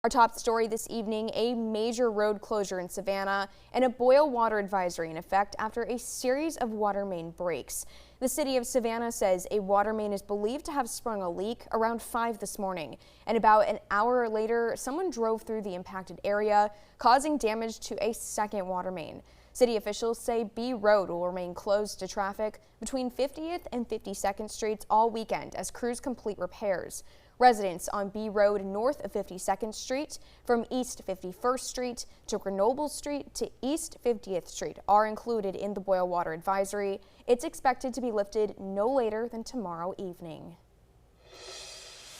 Our top story this evening, a major road closure in Savannah and a boil water advisory in effect after a series of water main breaks. The city of Savannah says a water main is believed to have sprung a leak around 5 this morning. And about an hour later, someone drove through the impacted area, causing damage to a second water main. City officials say B Road will remain closed to traffic between 50th and 52nd Streets all weekend as crews complete repairs. Residents on B Road north of 52nd Street from East 51st Street to Grenoble Street to East 50th Street are included in the boil water advisory. It's expected to be lifted no later than tomorrow evening.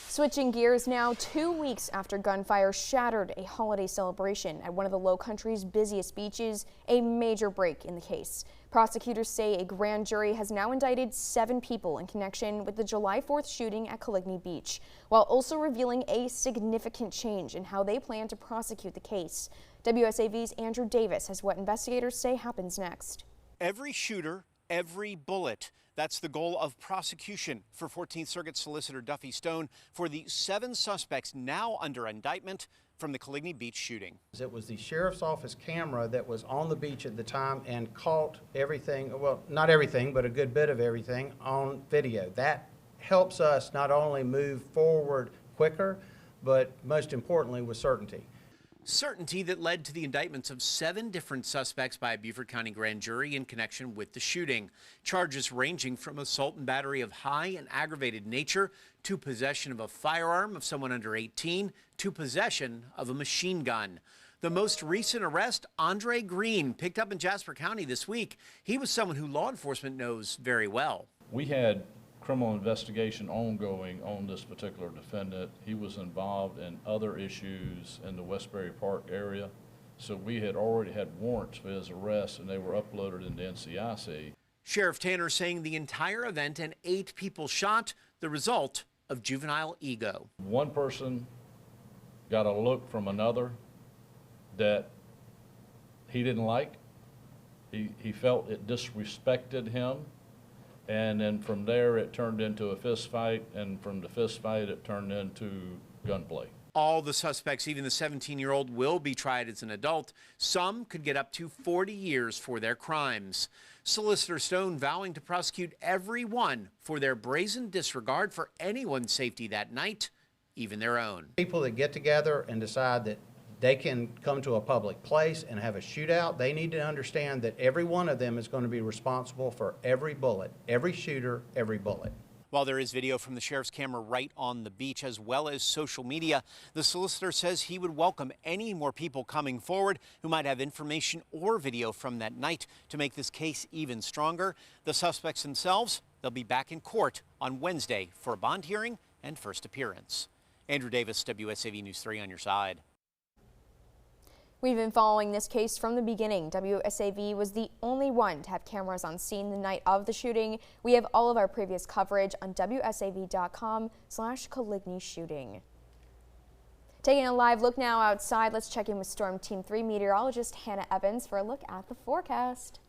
Switching gears now, 2 weeks after gunfire shattered a holiday celebration at one of the Lowcountry's busiest beaches, a major break in the case. Prosecutors say a grand jury has now indicted 7 people in connection with the July 4th shooting at Coligny Beach, while also revealing a significant change in how they plan to prosecute the case. WSAV's Andrew Davis has what investigators say happens next. Every shooter, every bullet. That's the goal of prosecution for 14th Circuit Solicitor Duffy Stone for the 7 suspects now under indictment from the Coligny Beach shooting. It was the sheriff's office camera that was on the beach at the time and caught everything, well, not everything, but a good bit of everything on video. That helps us not only move forward quicker, but most importantly with certainty. Certainty that led to the indictments of 7 different suspects by a Beaufort County grand jury in connection with the shooting. Charges ranging from assault and battery of high and aggravated nature to possession of a firearm of someone under 18 to possession of a machine gun. The most recent arrest, Andre Green, picked up in Jasper County this week. He was someone who law enforcement knows very well. We had criminal investigation ongoing on this particular defendant. He was involved in other issues in the Westbury Park area. So we had already had warrants for his arrest and they were uploaded into NCIC. Sheriff Tanner saying the entire event and 8 people shot, the result of juvenile ego. One person got a look from another that he didn't like. He felt it disrespected him. And then from there, it turned into a fist fight, and from the fist fight, it turned into gunplay. All the suspects, even the 17-year-old, will be tried as an adult. Some could get up to 40 years for their crimes. Solicitor Stone vowing to prosecute everyone for their brazen disregard for anyone's safety that night, even their own. People that get together and decide that they can come to a public place and have a shootout, they need to understand that every one of them is going to be responsible for every bullet, every shooter, every bullet. While there is video from the sheriff's camera right on the beach as well as social media, the solicitor says he would welcome any more people coming forward who might have information or video from that night to make this case even stronger. The suspects themselves, they'll be back in court on Wednesday for a bond hearing and first appearance. Andrew Davis, WSAV News 3 on your side. We've been following this case from the beginning. WSAV was the only one to have cameras on scene the night of the shooting. We have all of our previous coverage on WSAV.com/Coligny shooting. Taking a live look now outside, let's check in with Storm Team 3 meteorologist Hannah Evans for a look at the forecast.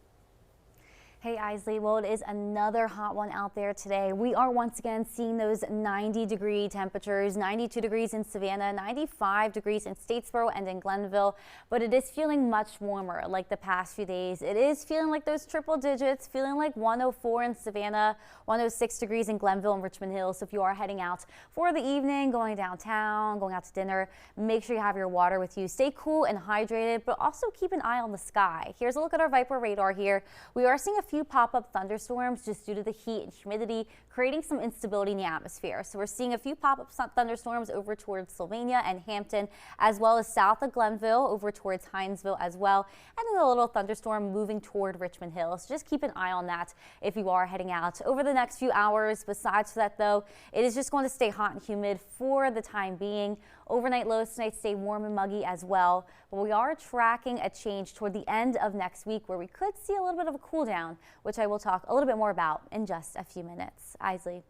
Hey Isley, well it is another hot one out there today. We are once again seeing those 90-degree temperatures, 92 degrees in Savannah, 95 degrees in Statesboro and in Glenville, but it is feeling much warmer like the past few days. It is feeling like those triple digits, feeling like 104 in Savannah, 106 degrees in Glenville and Richmond Hill. So if you are heading out for the evening, going downtown, going out to dinner, make sure you have your water with you. Stay cool and hydrated, but also keep an eye on the sky. Here's a look at our Viper radar here. We are seeing a few pop-up thunderstorms just due to the heat and humidity, creating some instability in the atmosphere. So we're seeing a few pop-up thunderstorms over towards Sylvania and Hampton, as well as south of Glenville over towards Hinesville as well, and then a little thunderstorm moving toward Richmond Hill. So just keep an eye on that if you are heading out over the next few hours. Besides that though, it is just going to stay hot and humid for the time being. Overnight lows tonight stay warm and muggy as well, but we are tracking a change toward the end of next week where we could see a little bit of a cool down, which I will talk a little bit more about in just a few minutes. Isley.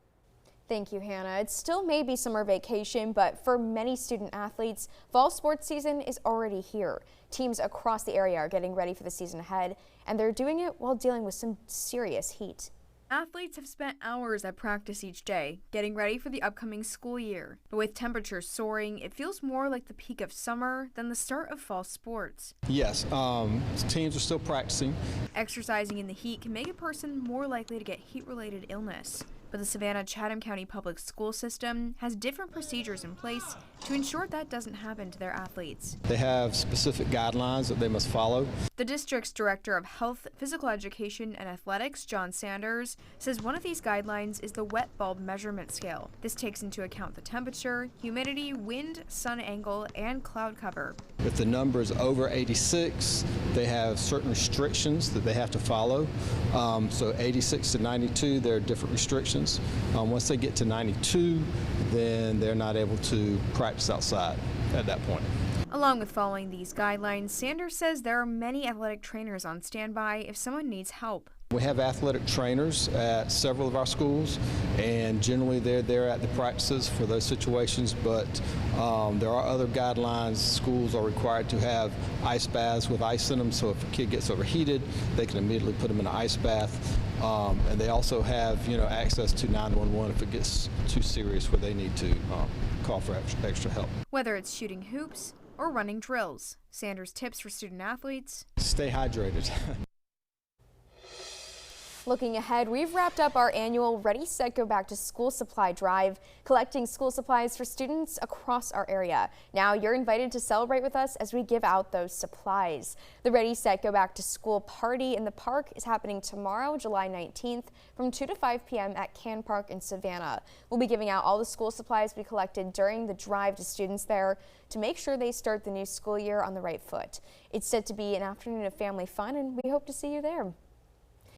Thank you, Hannah. It still may be summer vacation, but for many student athletes, fall sports season is already here. Teams across the area are getting ready for the season ahead, and they're doing it while dealing with some serious heat. Athletes have spent hours at practice each day, getting ready for the upcoming school year. But with temperatures soaring, it feels more like the peak of summer than the start of fall sports. Yes, teams are still practicing. Exercising in the heat can make a person more likely to get heat-related illness. But the Savannah-Chatham County Public School System has different procedures in place to ensure that doesn't happen to their athletes. They have specific guidelines that they must follow. The district's Director of Health, Physical Education, and Athletics, John Sanders, says one of these guidelines is the wet bulb measurement scale. This takes into account the temperature, humidity, wind, sun angle, and cloud cover. If the number is over 86, they have certain restrictions that they have to follow. So 86 to 92, there are different restrictions. Once they get to 92, then they're not able to practice outside at that point. Along with following these guidelines, Sanders says there are many athletic trainers on standby if someone needs help. We have athletic trainers at several of our schools, and generally they're there at the practices for those situations, but there are other guidelines. Schools are required to have ice baths with ice in them, so if a kid gets overheated, they can immediately put them in an ice bath. And they also have, access to 911 if it gets too serious where they need to call for extra help. Whether it's shooting hoops or running drills, Sanders' tips for student athletes: stay hydrated. Looking ahead, we've wrapped up our annual Ready, Set, Go Back to School supply drive, collecting school supplies for students across our area. Now you're invited to celebrate with us as we give out those supplies. The Ready, Set, Go Back to School party in the park is happening tomorrow, July 19th from 2 to 5 p.m. at Can Park in Savannah. We'll be giving out all the school supplies we collected during the drive to students there to make sure they start the new school year on the right foot. It's set to be an afternoon of family fun, and we hope to see you there.